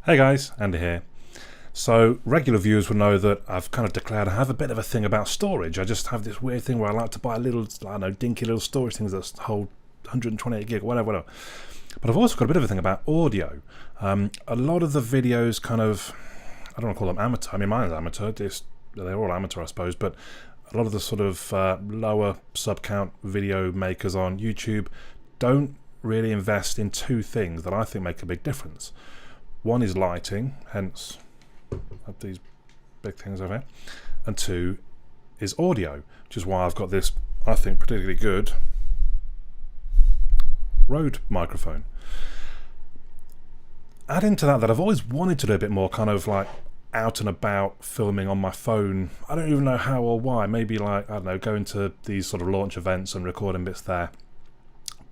Hey guys, Andy here. So regular viewers will know that I've kind of declared I have a bit of a thing about storage. I just have this weird thing where I like to buy little, I don't know, dinky little storage things that hold 128 gig, whatever. But I've also got a bit of a thing about audio. A lot of the videos kind of, I don't want to call them amateur. I mean, mine's amateur. They're all amateur, I suppose. But a lot of the sort of lower sub-count video makers on YouTube don't really invest in two things that I think make a big difference. One is lighting, hence I have these big things over here, and two is audio, which is why I've got this, I think, particularly good Rode microphone. Adding to that I've always wanted to do a bit more kind of like out and about filming on my phone. I don't even know how or why. Maybe like, I don't know, going to these sort of launch events and recording bits there.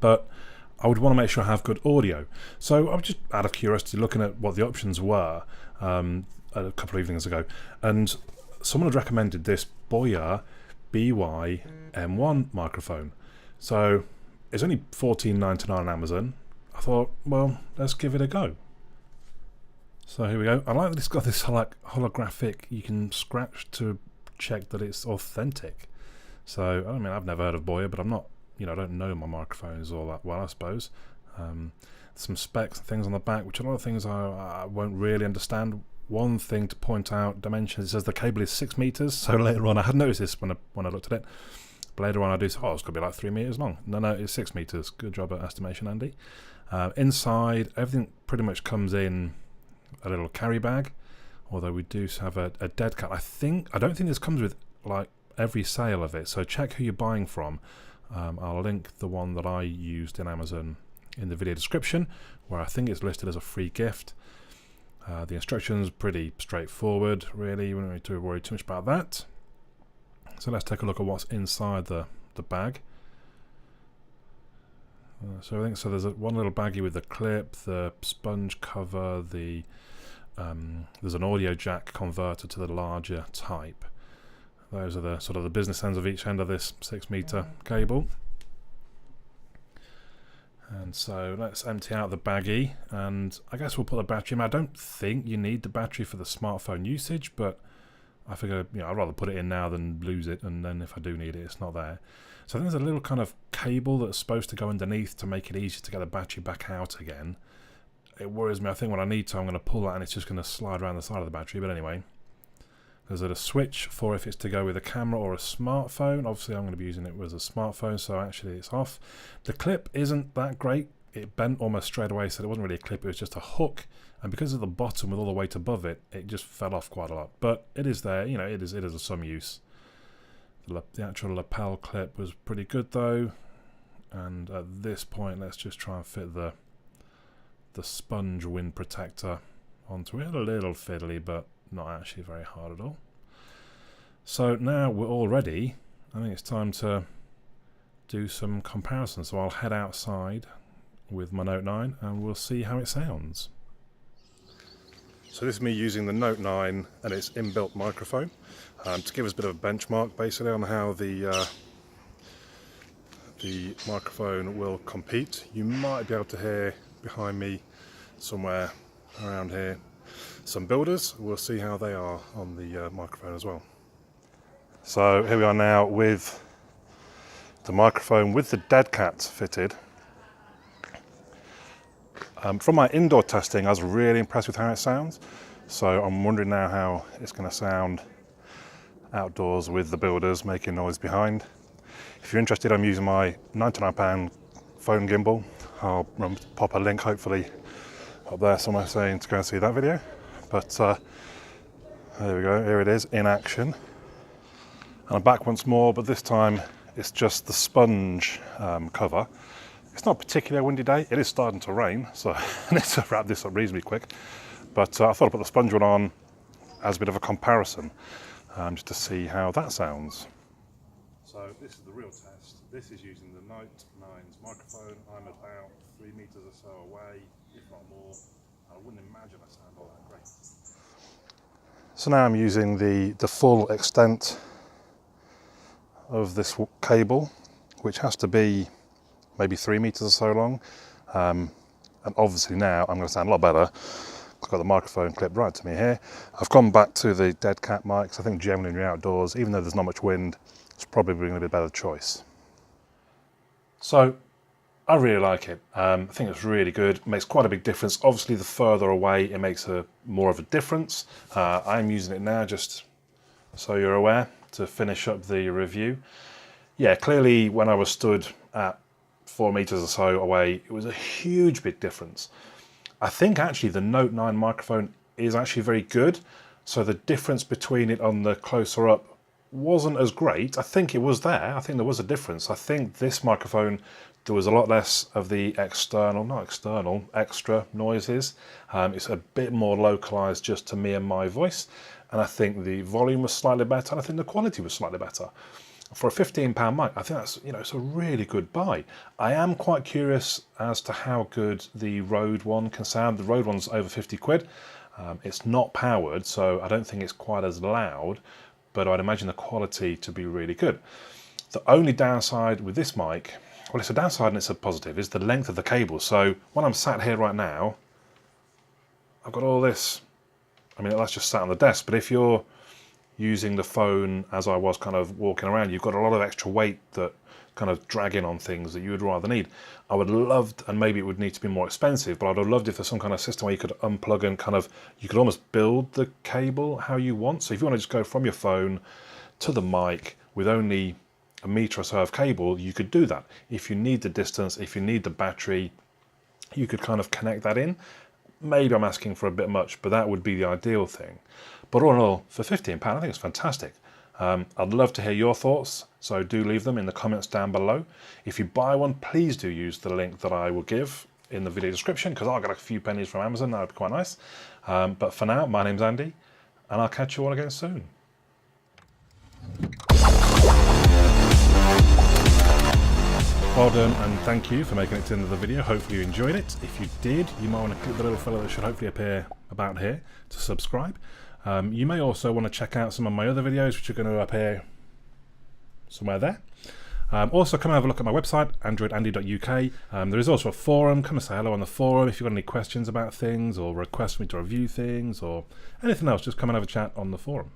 But I would want to make sure I have good audio. So I was just out of curiosity looking at what the options were a couple of evenings ago, and someone had recommended this Boya BY-M1 microphone. So it's only $14.99 on Amazon. I thought, well, let's give it a go. So here we go. I like that it's got this like holographic, you can scratch to check that it's authentic. So I mean, I've never heard of Boya, but I'm not, I don't know my microphones all that well, I suppose. Some specs and things on the back, which a lot of things I won't really understand. One thing to point out, dimensions, it says the cable is 6 meters. So later on, I had noticed this when I looked at it. But later on, I do say, oh, it's going to be like 3 meters long. No, it's 6 meters. Good job at estimation, Andy. Inside, everything pretty much comes in a little carry bag, although we do have a dead cat. I don't think this comes with like every sale of it. So check who you're buying from. I'll link the one that I used in Amazon in the video description, where I think it's listed as a free gift. The instructions pretty straightforward, really. You wouldn't need to worry too much about that. So let's take a look at what's inside the bag. So there's one little baggie with the clip, the sponge cover, there's an audio jack converter to the larger type. Those are the sort of the business ends of each end of this 6 meter cable. And so let's empty out the baggie, and I guess we'll put the battery in. I don't think you need the battery for the smartphone usage, but I figure I'd rather put it in now than lose it, and then if I do need it, it's not there. So I think there's a little kind of cable that's supposed to go underneath to make it easier to get the battery back out again. It worries me. I think when I need to, I'm going to pull that and it's just going to slide around the side of the battery. But anyway, there's a switch for if it's to go with a camera or a smartphone. Obviously, I'm going to be using it as a smartphone, so actually it's off. The clip isn't that great. It bent almost straight away, so it wasn't really a clip. It was just a hook. And because of the bottom with all the weight above it, it just fell off quite a lot. But it is there. It is of some use. The actual lapel clip was pretty good though. And at this point, let's just try and fit the sponge wind protector onto it. A little fiddly, but not actually very hard at all. So now we're all ready. I think it's time to do some comparisons. So I'll head outside with my Note 9 and we'll see how it sounds. So this is me using the Note 9 and its inbuilt microphone to give us a bit of a benchmark basically on how the microphone will compete. You might be able to hear behind me somewhere around here some builders. We'll see how they are on the microphone as well. So here we are now with the microphone with the dead cat fitted. From my indoor testing, I was really impressed with how it sounds. So I'm wondering now how it's going to sound outdoors with the builders making noise behind. If you're interested, I'm using my £99 phone gimbal. I'll pop a link hopefully up there somewhere saying to go and see that video. But there we go, here it is in action. And I'm back once more, but this time it's just the sponge cover. It's not particularly a windy day. It is starting to rain, so I need to wrap this up reasonably quick. But I thought I'd put the sponge one on as a bit of a comparison, just to see how that sounds. So this is the real test. This is using the Note 9's microphone. I'm about 3 meters or so away, if not more. I wouldn't imagine I sound all that great. So now I'm using the full extent of this cable, which has to be maybe 3 meters or so long. And obviously now I'm going to sound a lot better I've got the microphone clipped right to me here. I've gone back to the dead cat mics. I think generally when you're outdoors, even though there's not much wind, it's probably going to be a better choice. So I really like it. I think it's really good. It makes quite a big difference. Obviously, the further away, it makes more of a difference. I'm using it now just so you're aware to finish up the review. Yeah, clearly when I was stood at 4 meters or so away, it was a huge big difference. I think actually the Note 9 microphone is actually very good. So the difference between it on the closer up wasn't as great. I think it was there. I think there was a difference. I think this microphone, there was a lot less of the extra noises. It's a bit more localized just to me and my voice. And I think the volume was slightly better. And I think the quality was slightly better. For a £15 mic, I think that's, it's a really good buy. I am quite curious as to how good the Rode one can sound. The Rode one's over 50 quid. It's not powered, so I don't think it's quite as loud, but I'd imagine the quality to be really good. The only downside with this mic, well, it's a downside and it's a positive, is the length of the cable. So when I'm sat here right now, I've got all this, that's just sat on the desk, but if you're using the phone as I was kind of walking around, you've got a lot of extra weight that kind of dragging on things that you would rather need. I would love, and maybe it would need to be more expensive, but I'd have loved if there's some kind of system where you could unplug and you could almost build the cable how you want. So if you want to just go from your phone to the mic with only a meter or so of cable, you could do that. If you need the distance, if you need the battery, you could kind of connect that in. Maybe I'm asking for a bit much, but that would be the ideal thing. But all in all, for £15, I think it's fantastic. I'd love to hear your thoughts, so do leave them in the comments down below. If you buy one, please do use the link that I will give in the video description, because I'll get a few pennies from Amazon. That would be quite nice. But for now, my name's Andy, and I'll catch you all again soon. Well done, and thank you for making it to the end of the video. Hopefully you enjoyed it. If you did, you might want to click the little fellow that should hopefully appear about here to subscribe. You may also want to check out some of my other videos, which are going to appear somewhere there. Also, come and have a look at my website, androidandy.uk. There is also a forum. Come and say hello on the forum. If you've got any questions about things or request me to review things or anything else, just come and have a chat on the forum.